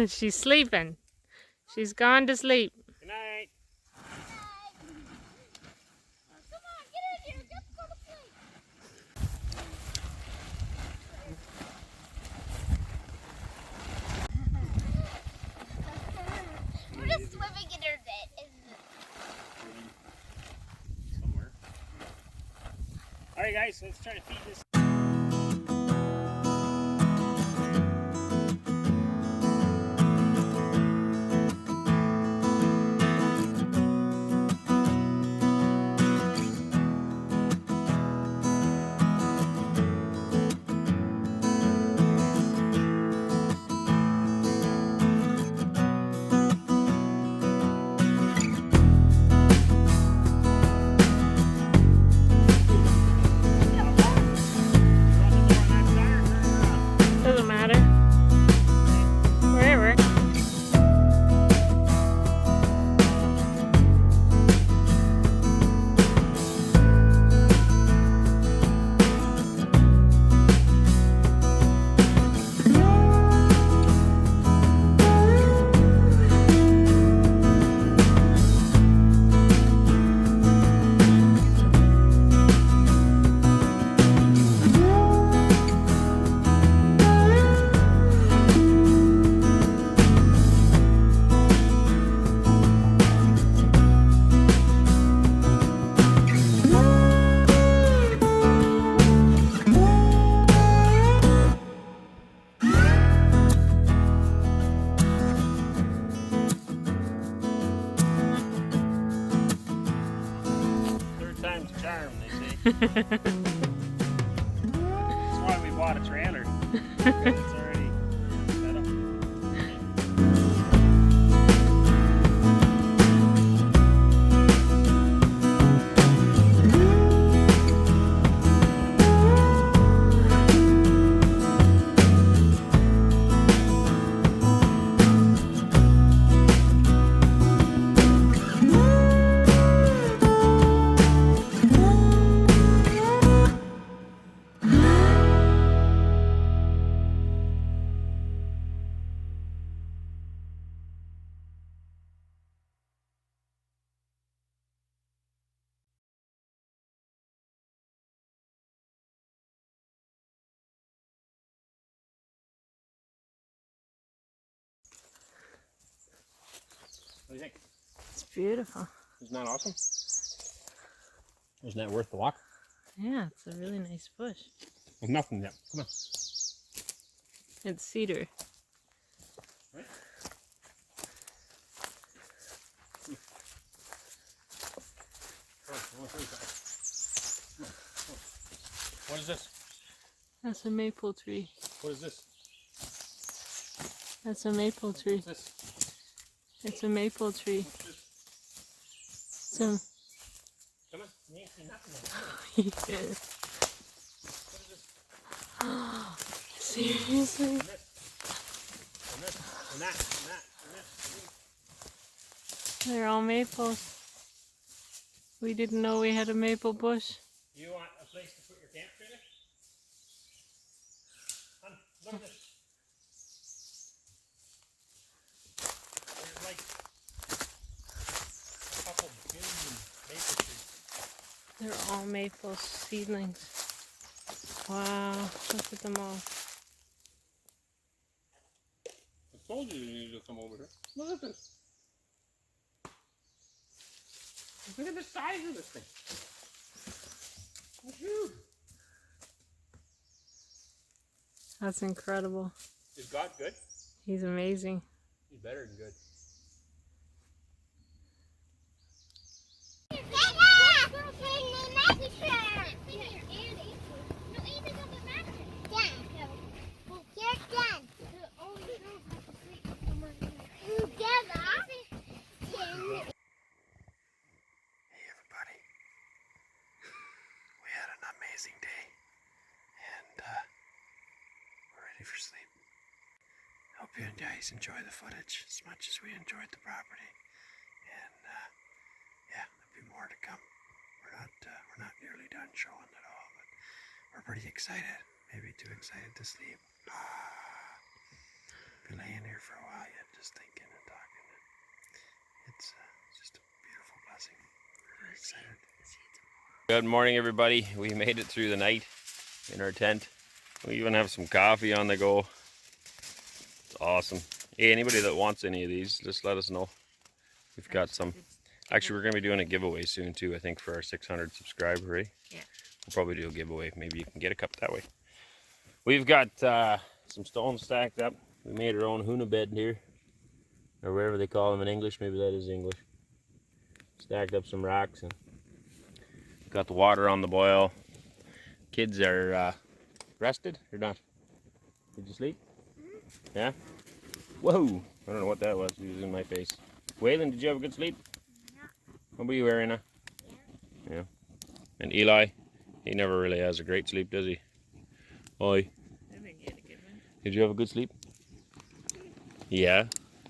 She's sleeping. She's gone to sleep. Good night. Come on, get in here. Let's go to sleep. We're just swimming in our bed. Somewhere. Alright guys, let's try to feed this. Doesn't matter. Wherever. Third time's a charm, they say. That's why we bought a trailer. It's already set up. What do you think? It's beautiful. Isn't that awesome? Isn't that worth the walk? Yeah, it's a really nice bush. There's nothing yet. Come on. It's cedar. Right? What is this? That's a maple tree. What is this? That's a maple tree. What's this? It's a maple tree. What's this? So Come on. You ain't seen nothing yet. What is this? seriously? And this. And this. And that. And that. And this. They're all maples. We didn't know we had a maple bush. You want a place to put your camp trailer? Look at this. There's like a couple billion maple trees. They're all maple seedlings. Wow, look at them all. I told you needed to come over here. Look at this. Look at the size of this thing. It's huge. That's incredible. Is God good? He's amazing. He's better than good. Amazing day, and we're ready for sleep. Hope you guys enjoy the footage as much as we enjoyed the property, and yeah, there'll be more to come. We're not nearly done showing it all, but we're pretty excited. Maybe too excited to sleep. Be laying here for us thinking and talking. It's just a beautiful blessing. We're very excited. Good morning, everybody. We made it through the night in our tent. We even have some coffee on the go. It's awesome. Hey, anybody that wants any of these, just let us know. We've got some. Actually, we're going to be doing a giveaway soon too, I think, for our 600 subscriber, right? Yeah. We'll probably do a giveaway. Maybe you can get a cup that way. We've got some stones stacked up. We made our own huna bed here, or wherever they call them in English. Maybe that is English. Stacked up some rocks and got the water on the boil. Kids are rested or not? Did you sleep? Yeah? Whoa! I don't know what that was. It was in my face. Waylon, did you have a good sleep? What about you, Ariana? Yeah. And Eli, he never really has a great sleep, does he? Oi. I think he had a good one. Did you have a good sleep? Yeah.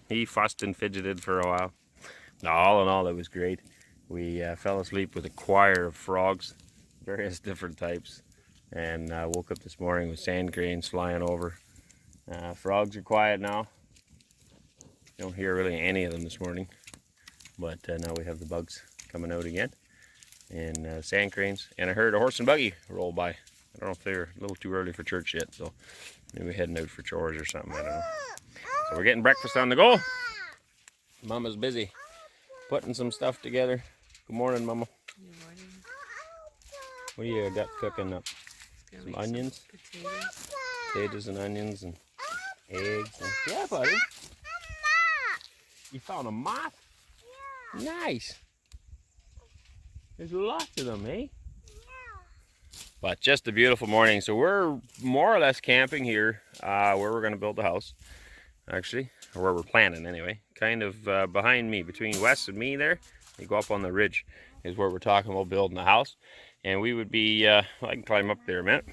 He fussed and fidgeted for a while. No, all in all, it was great. We fell asleep with a choir of frogs, various different types, and woke up this morning with sand grains flying over. Frogs are quiet now. Don't hear really any of them this morning, but now we have the bugs coming out again, and sand cranes. And I heard a horse and buggy roll by. I don't know if they're a little too early for church yet, so maybe we're heading out for chores or something. I don't know. So we're getting breakfast on the go. Mama's busy putting some stuff together. Good morning, Mama. Good morning. What do you got cooking up? Gonna Some make onions? potatoes. Potatoes and onions and eggs. And... Yeah, buddy. You found a moth? Yeah. Nice. There's lots of them, eh? Yeah. But just a beautiful morning. So we're more or less camping here where we're going to build the house, actually. Or where we're planning, anyway. Kind of behind me, between Wes and me there. You go up on the ridge is where we're talking about building the house. And we would be, I can climb up there a minute,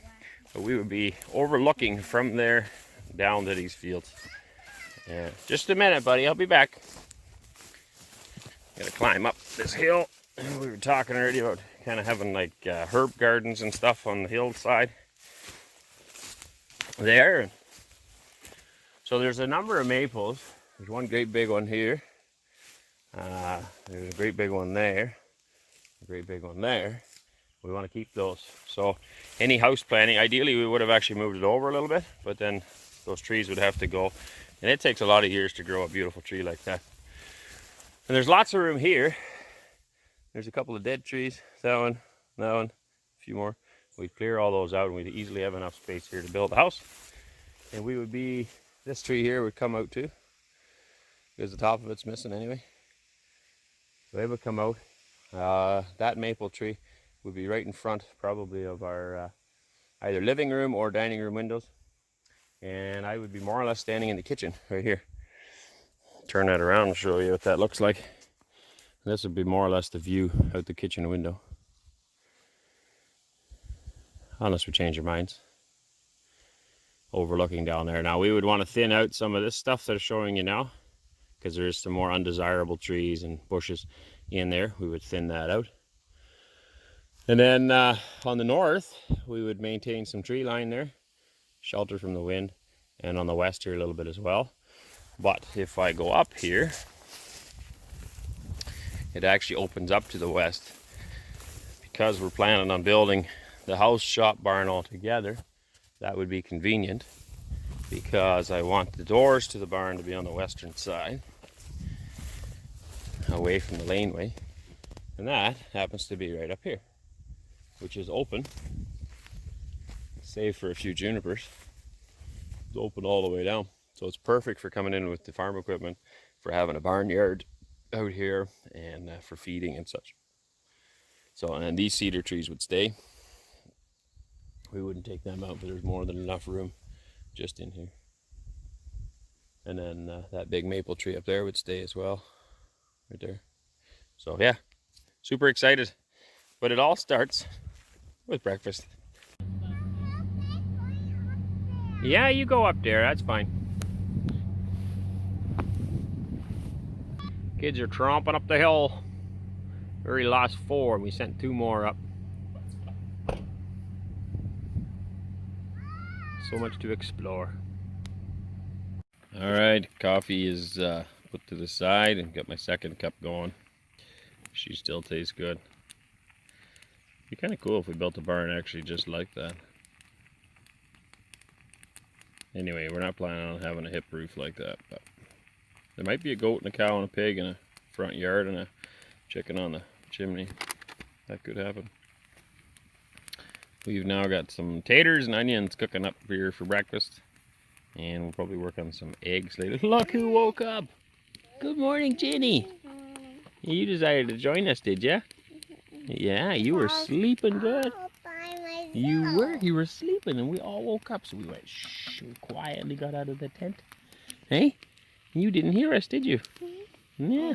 but we would be overlooking from there down to these fields. Yeah, just a minute, buddy. I'll be back. Gotta climb up this hill. We were talking already about kind of having like herb gardens and stuff on the hillside there. So there's a number of maples. There's one great big one here. There's a great big one there. A great big one there. We want to keep those. So any house planning, ideally we would have actually moved it over a little bit, but then those trees would have to go. And it takes a lot of years to grow a beautiful tree like that. And there's lots of room here. There's a couple of dead trees. That one, a few more. We'd clear all those out and we'd easily have enough space here to build a house. And we would be, this tree here would come out too, because the top of it's missing anyway. So it would come out. That maple tree would be right in front probably of our either living room or dining room windows. And I would be more or less standing in the kitchen right here. Turn that around and show you what that looks like. And this would be more or less the view out the kitchen window. Unless we change our minds. Overlooking down there. Now we would want to thin out some of this stuff that I'm showing you now, because there's some more undesirable trees and bushes in there. We would thin that out. And then on the north, we would maintain some tree line there. Shelter from the wind, and on the west here a little bit as well. But if I go up here, it actually opens up to the west. Because we're planning on building the house, shop, barn all together, that would be convenient, because I want the doors to the barn to be on the western side, away from the laneway. And that happens to be right up here, which is open, save for a few junipers. It's open all the way down. So it's perfect for coming in with the farm equipment, for having a barnyard out here, and for feeding and such. So, and these cedar trees would stay. We wouldn't take them out, but there's more than enough room just in here. And then that big maple tree up there would stay as well, right there. So yeah, super excited. But it all starts with breakfast. Yeah, you go up there, that's fine. Kids are tromping up the hill. We already lost 4, and we sent 2 more up. So much to explore. All right, coffee is put to the side and got my second cup going. She still tastes good. It'd be kind of cool if we built a barn actually just like that. Anyway, we're not planning on having a hip roof like that, but there might be a goat and a cow and a pig in a front yard and a chicken on the chimney. That could happen. We've now got some taters and onions cooking up here for breakfast. And we'll probably work on some eggs later. Look who woke up! Good morning, Jenny! You decided to join us, did ya? Yeah, you were sleeping good. You were sleeping and we all woke up, so we went shh, we quietly got out of the tent. Hey? You didn't hear us, did you? Yeah.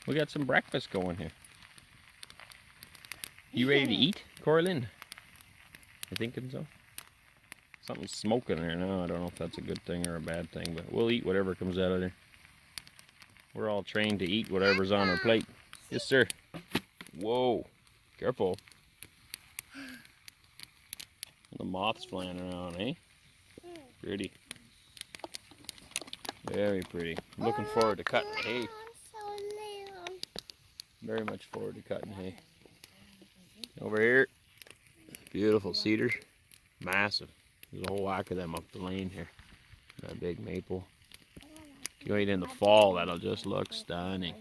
We got some breakfast going here. You ready to eat, Corlin? You thinking so? Something's smoking there now. I don't know if that's a good thing or a bad thing, but we'll eat whatever comes out of there. We're all trained to eat whatever's on our plate. Yes, sir. Whoa. Careful. The moths flying around, eh? Pretty. Very pretty. I'm looking forward to cutting hay. Very much forward to cutting hay. Over here, beautiful cedars. Massive. There's a whole whack of them up the lane here. That big maple. If you wait in the fall, that'll just look stunning.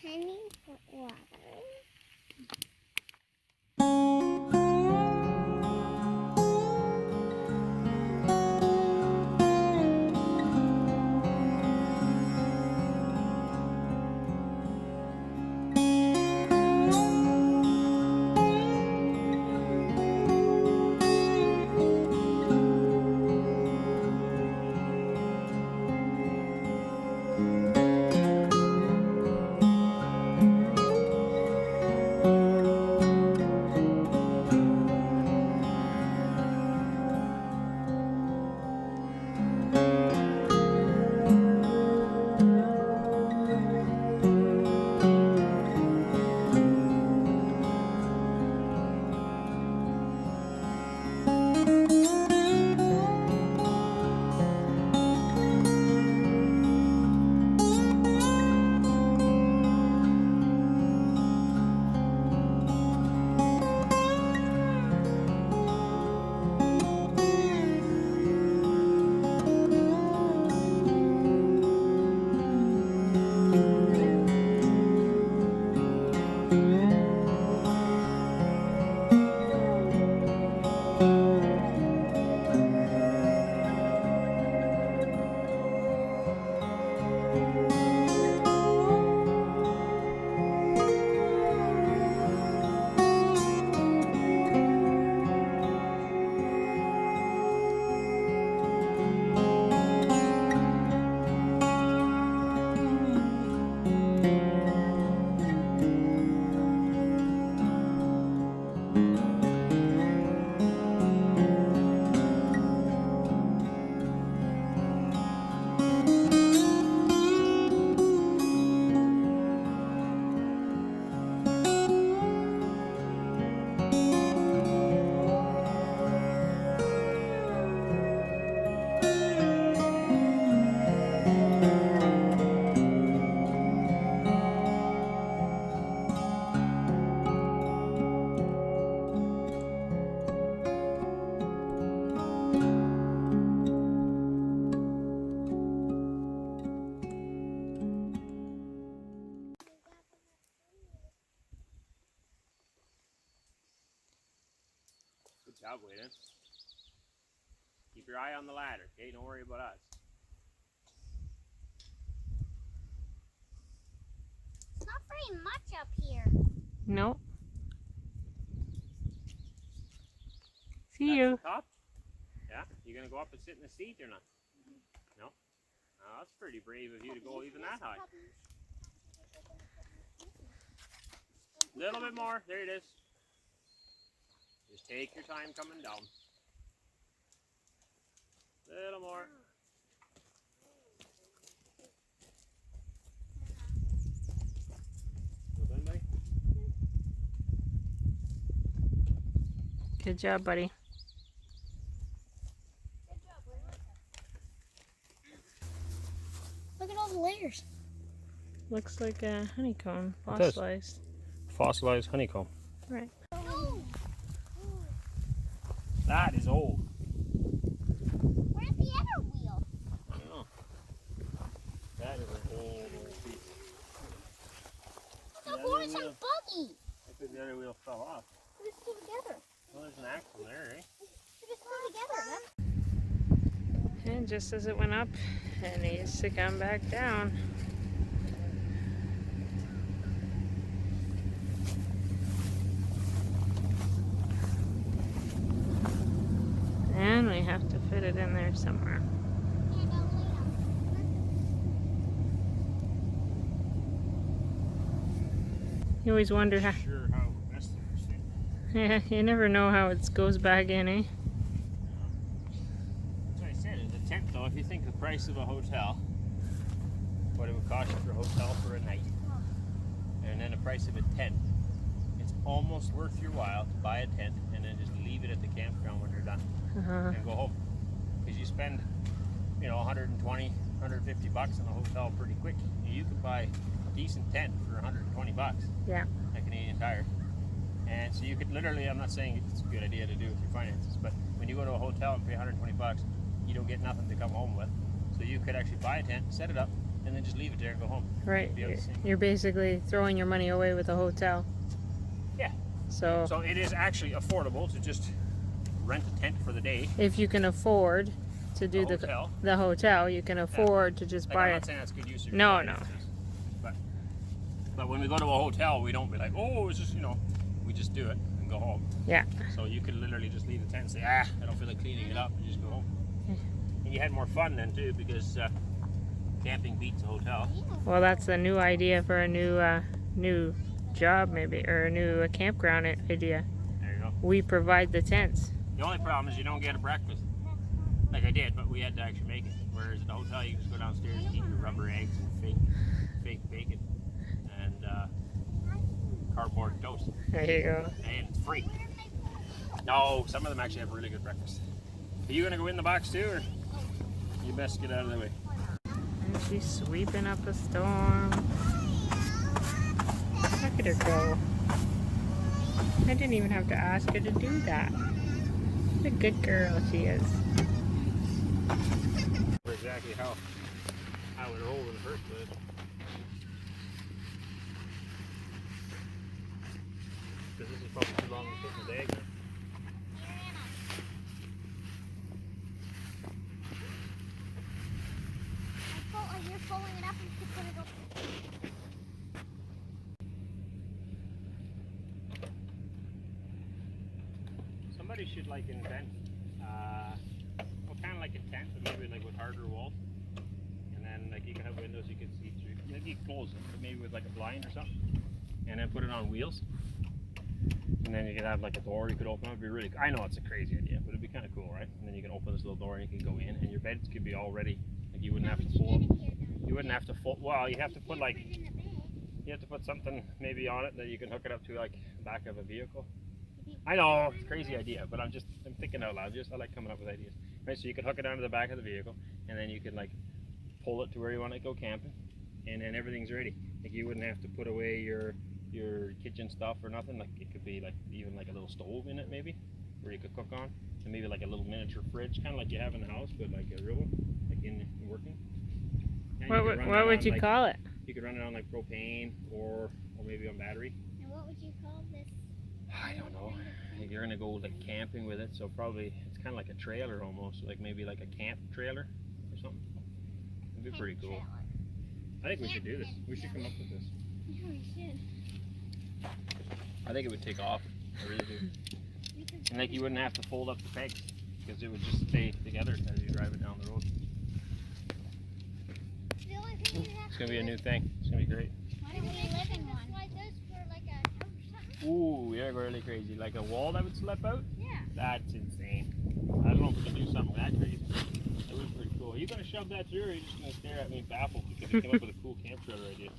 Can you put water? Good job, Wayden. Keep your eye on the ladder, okay? Don't worry about us. It's not very much up here. No. See That's you. the top? Yeah? You gonna go up and sit in the seat or not? No? Oh, that's pretty brave of you to go even that high. A little bit more. There it is. Just take your time coming down. Little more. Well done, buddy. Good job, buddy. Look at all the layers. Looks like a honeycomb, It does. fossilized. Fossilized honeycomb. Right. Oh. That is old. Where's the other wheel? I don't know. That is an old piece. The horse and buggy. I think the other wheel fell off. They're still together. Well, there's an axle there, eh? They're still together. And just as it went up, it needs to come back down. And we have to fit it in there somewhere. You always wonder how. Sure how best to understand. Yeah, you never know how it goes back in, eh? That's what I said. In the tent, though, if you think the price of a hotel, what it would cost you for a hotel for a night, and then the price of a tent, it's almost worth your while to buy a tent and then just leave it at the campground when you're done and go home. Because you spend, 120, 150 bucks on a hotel pretty quick. You could buy a decent tent for 120 bucks. Yeah. At Canadian Tire. And so you could literally, I'm not saying it's a good idea to do with your finances, but when you go to a hotel and pay 120 bucks, you don't get nothing to come home with. So you could actually buy a tent, set it up, and then just leave it there and go home. Right. Be able to see. You're basically throwing your money away with a hotel. Yeah. So So it is actually affordable to just rent a tent for the day. if you can afford to do Hotel. the hotel, you can afford to just Like, buy I'm it. not saying that's good use of your No, finances, But when we go to a hotel, we don't be like, oh, it's just, we just do it and go home. Yeah. So you could literally just leave the tent and say, I don't feel like cleaning it up, and just go home. And you had more fun then too, because camping beats a hotel. Well, that's a new idea for a new job, maybe, or a new campground idea. There you go. We provide the tents. The only problem is you don't get a breakfast. Like I did, but we had to actually make it. Whereas at the hotel, you can just go downstairs and eat your rubber eggs and fake bacon and cardboard toast. There you go. And it's free. No, some of them actually have really good breakfast. Are you gonna go in the box too, or you best get out of the way? And she's sweeping up a storm. Look at her go. I didn't even have to ask her to do that. What a good girl she is. Exactly how it rolled in the first place. Because this is probably too long to put in the egg. You're pulling it up and you put it up. Somebody should invent, kind of like a tent, but maybe with harder walls. And then you can have windows you can see through. Maybe you close it, but maybe with a blind or something. And then put it on wheels. And then you could have a door you could open up. It'd be really. I know it's a crazy idea, but it'd be kind of cool, right? And then you can open this little door and you can go in, and your beds could be all ready. You wouldn't have to fold. You wouldn't have to fold. Well, you have to put you have to put something maybe on it that you can hook it up to the back of a vehicle. I know it's a crazy idea, but I'm thinking out loud. I like coming up with ideas. Right, so you can hook it onto the back of the vehicle, and then you can pull it to where you want to go camping, and then everything's ready. You wouldn't have to put away your kitchen stuff or nothing. It could be even a little stove in it maybe, where you could cook on, and maybe a little miniature fridge, kind of like you have in the house, but a real one, in working. What would you call it? You could run it on propane or maybe on battery. And what would you call this? I don't know. You're gonna go camping with it, so probably it's kind of like a trailer almost, maybe a camp trailer or something. It'd be pretty cool. I think we should do this. We should come up with this. Yeah, we should. I think it would take off. I really do. And you wouldn't have to fold up the pegs because it would just stay together as you drive it down the road. The only thing you have It's gonna be a new thing. It's gonna be great. why don't we live in one? Like this for a house or something? Ooh, you're really crazy. Like a wall that would slip out? Yeah. That's insane. I don't know if we can do something that crazy. That would be pretty cool. Are you gonna shove that through, or are you just gonna stare at me baffled because you came up with a cool camp trailer idea?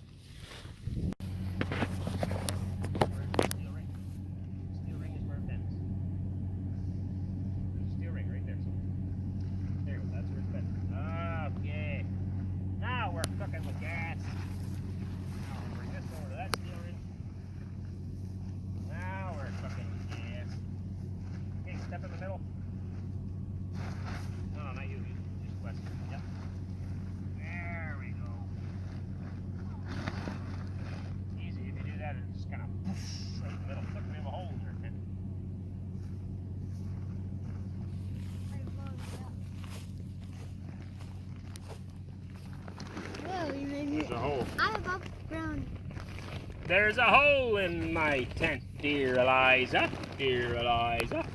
Steel ring is where it bends. I'm above ground. There's a hole in my tent, dear Eliza. Dear Eliza.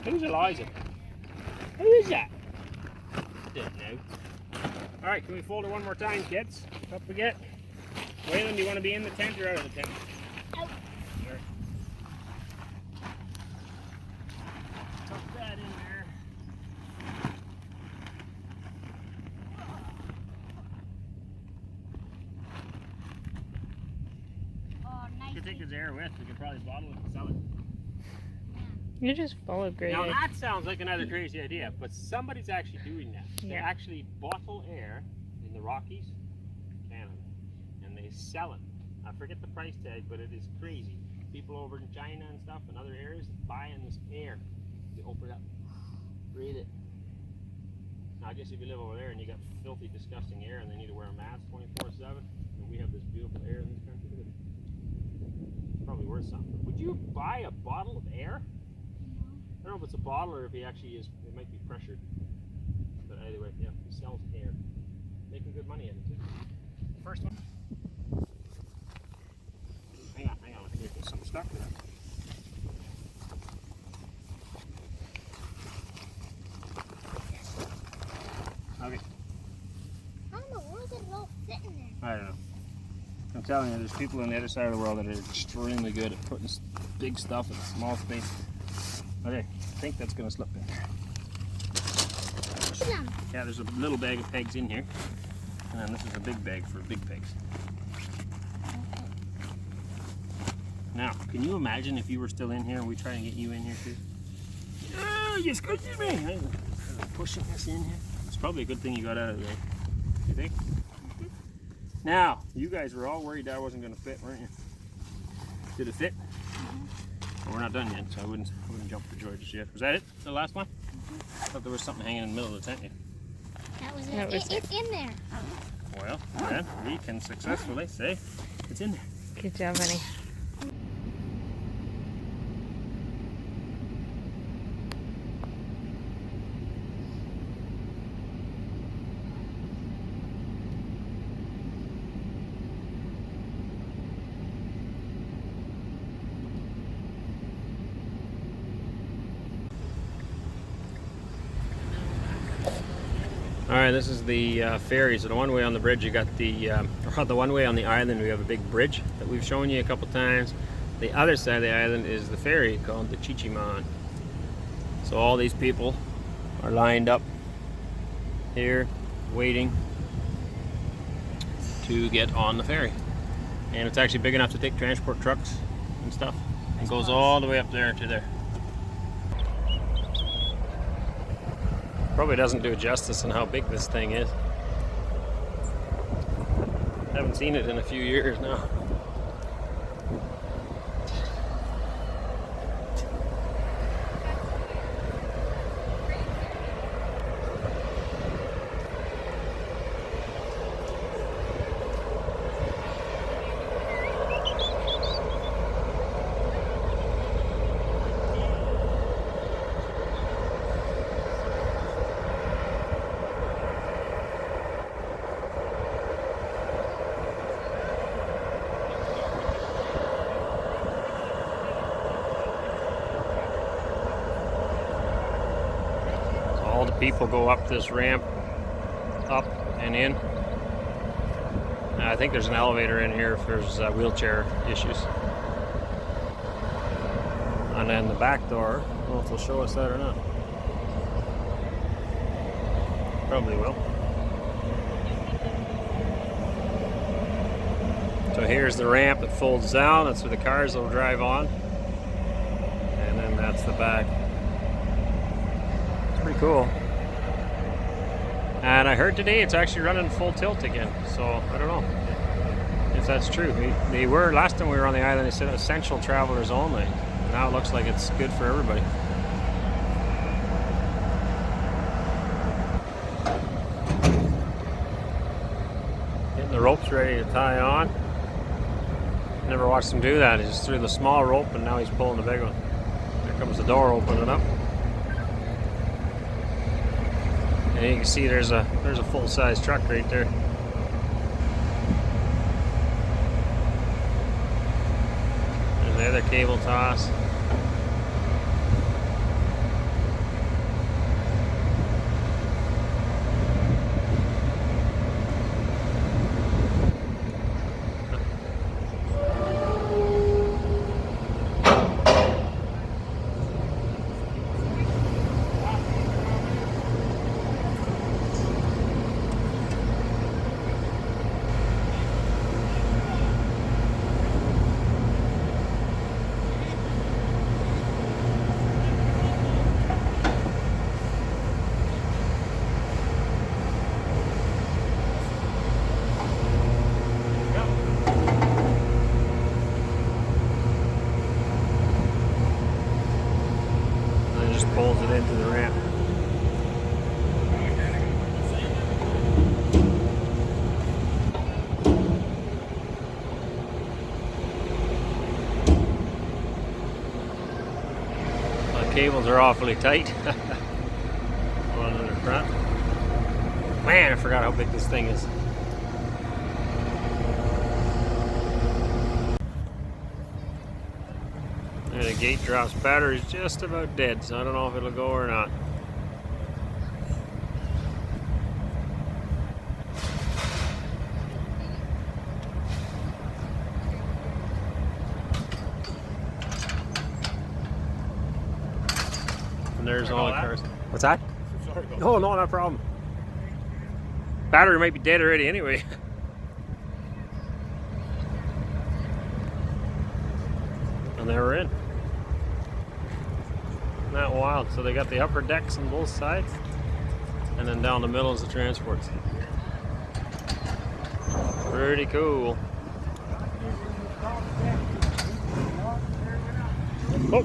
Who's Eliza? Who is that? Don't know. Alright, can we fold it one more time, kids? Don't forget. Waylon, do you want to be in the tent or out of the tent? Out. Sure. Tuck that in there. Oh, nice. You could take his air with. We could probably bottle it and sell it. You just follow great. Now that sounds like another crazy idea, but somebody's actually doing that. They Yeah. actually bottle air in the Rockies, Canada, and they sell it. I forget the price tag, but it is crazy. People over in China and stuff and other areas buying this air. You open it up, breathe it. Now I guess if you live over there and you got filthy, disgusting air and they need to wear a mask 24/7, and we have this beautiful air in this country, look at it. It's probably worth something. Would you buy a bottle of air? I don't know if it's a bottle or if he actually is, it might be pressured. But anyway, yeah, he sells air. Making good money at it too. First one. Hang on, let me get some stuff with it. Okay, How in the world did it all fit in there? I don't know. I'm telling you, there's people on the other side of the world that are extremely good at putting big stuff in a small space. Okay, I think that's going to slip in there. Yeah, there's a little bag of pegs in here. And then this is a big bag for big pegs. Now, can you imagine if you were still in here and we try and get you in here too? Oh, you squished me! I'm pushing this in here. It's probably a good thing you got out of there. You think? Now, you guys were all worried that wasn't going to fit, weren't you? Did it fit? Well, we're not done yet, so I wouldn't jump for joy just yet. Was that it? The last one? I thought there was something hanging in the middle of the tent here. That was That it. was It's in there. Well, then we can successfully say it's in there. Good job, honey. All right, this is the ferry. So the one way on the bridge, you got the one way on the island, we have a big bridge that we've shown you a couple times. The other side of the island is the ferry called the Chichiman. So all these people are lined up here, waiting to get on the ferry. And it's actually big enough to take transport trucks and stuff. It goes all the way up there to there. Probably doesn't do justice in how big this thing is. Haven't seen it in a few years now. All the people go up this ramp, up and in. I think there's an elevator in here if there's wheelchair issues. And then the back door, I don't know if they'll show us that or not. Probably will. So here's the ramp that folds down, that's where the cars will drive on. And then that's the back. Pretty cool. And I heard today it's actually running full tilt again, so I don't know if that's true. They were, last time we were on the island, they said essential travelers only. And now it looks like it's good for everybody. Getting the ropes ready to tie on. Never watched him do that. He just threw the small rope and now he's pulling the big one. There comes the door opening up. And you can see there's a full-size truck right there. The other cable toss. Pulls it into the ramp. The cables are awfully tight. One in the front. Man, I forgot how big this thing is. And the gate drops. Battery's just about dead, so I don't know if it'll go or not. And there's all the cars. What's that? No, no, not a problem. Battery might be dead already anyway. And they were in. Isn't that wild? So they got the upper decks on both sides, and then down the middle is the transports. Pretty cool. Oh.